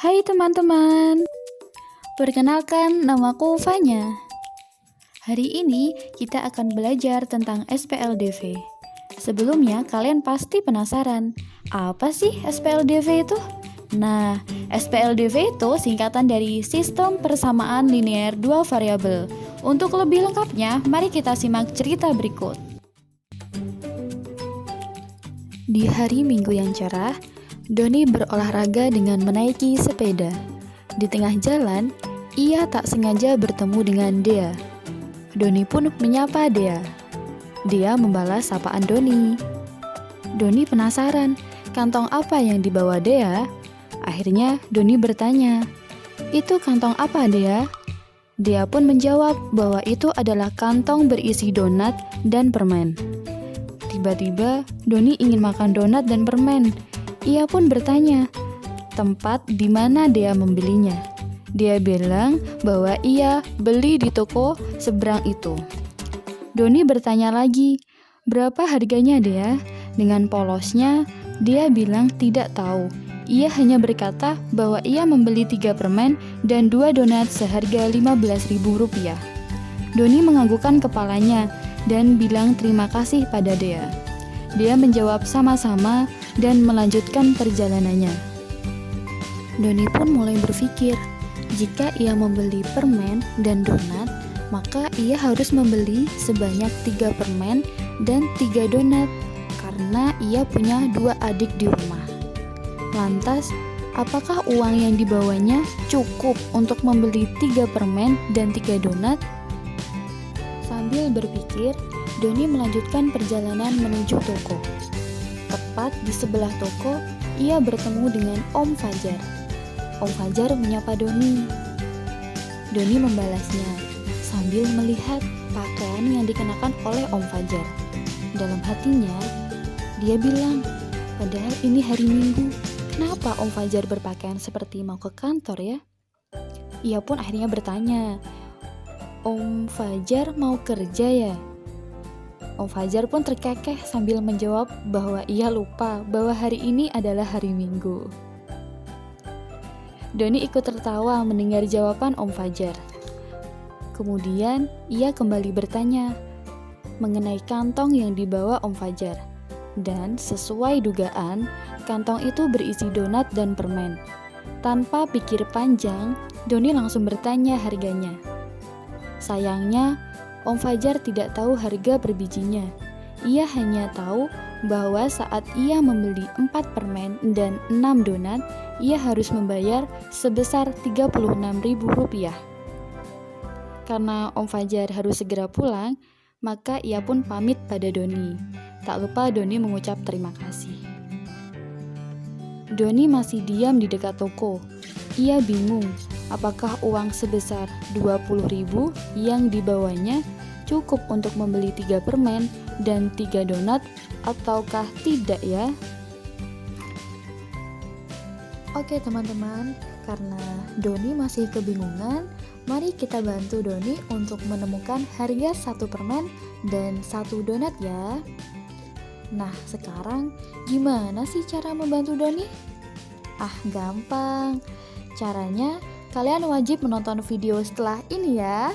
Hai teman-teman, perkenalkan namaku Fanya. Hari ini kita akan belajar tentang SPLDV. Sebelumnya kalian pasti penasaran, apa sih SPLDV itu? Nah, SPLDV itu singkatan dari Sistem Persamaan Linear Dua Variabel. Untuk lebih lengkapnya, mari kita simak cerita berikut. Di hari Minggu yang cerah, Doni berolahraga dengan menaiki sepeda. Di tengah jalan, ia tak sengaja bertemu dengan Dea. Doni pun menyapa Dea. Dea membalas sapaan Doni. Doni penasaran, kantong apa yang dibawa Dea? Akhirnya Doni bertanya, "Itu kantong apa, Dea?" Dea pun menjawab bahwa itu adalah kantong berisi donat dan permen. Tiba-tiba, Doni ingin makan donat dan permen. Ia pun bertanya, tempat di mana Dea membelinya. Dia bilang bahwa ia beli di toko seberang itu. Doni bertanya lagi, berapa harganya Dea? Dengan polosnya, dia bilang tidak tahu. Ia hanya berkata bahwa ia membeli 3 permen dan 2 donat seharga Rp15.000. Doni menganggukkan kepalanya dan bilang terima kasih pada Dea. Dia menjawab sama-sama dan melanjutkan perjalanannya. Doni pun mulai berpikir, jika ia membeli permen dan donat, maka ia harus membeli sebanyak 3 permen dan 3 donat, karena ia punya 2 adik di rumah. Lantas, apakah uang yang dibawanya cukup untuk membeli 3 permen dan 3 donat? Sambil berpikir, Doni melanjutkan perjalanan menuju toko. Tepat di sebelah toko, ia bertemu dengan Om Fajar. Om Fajar menyapa Doni. Doni membalasnya sambil melihat pakaian yang dikenakan oleh Om Fajar. Dalam hatinya, dia bilang, padahal ini hari Minggu, kenapa Om Fajar berpakaian seperti mau ke kantor ya? Ia pun akhirnya bertanya, Om Fajar mau kerja ya? Om Fajar pun terkekeh sambil menjawab bahwa ia lupa bahwa hari ini adalah hari Minggu. Doni ikut tertawa mendengar jawaban Om Fajar. Kemudian ia kembali bertanya mengenai kantong yang dibawa Om Fajar. Dan sesuai dugaan, kantong itu berisi donat dan permen. Tanpa pikir panjang, Doni langsung bertanya harganya. Sayangnya, Om Fajar tidak tahu harga per bijinya. Ia hanya tahu bahwa saat ia membeli 4 permen dan 6 donat, ia harus membayar sebesar Rp36.000. Karena Om Fajar harus segera pulang, maka ia pun pamit pada Doni. Tak lupa Doni mengucap terima kasih. Doni masih diam di dekat toko. Ia bingung, apakah uang sebesar Rp20.000 yang dibawanya cukup untuk membeli 3 permen dan 3 donat ataukah tidak ya? Oke teman-teman, karena Doni masih kebingungan, mari kita bantu Doni untuk menemukan harga 1 permen dan 1 donat ya. Nah, sekarang gimana sih cara membantu Doni? Gampang. Caranya, kalian wajib menonton video setelah ini ya.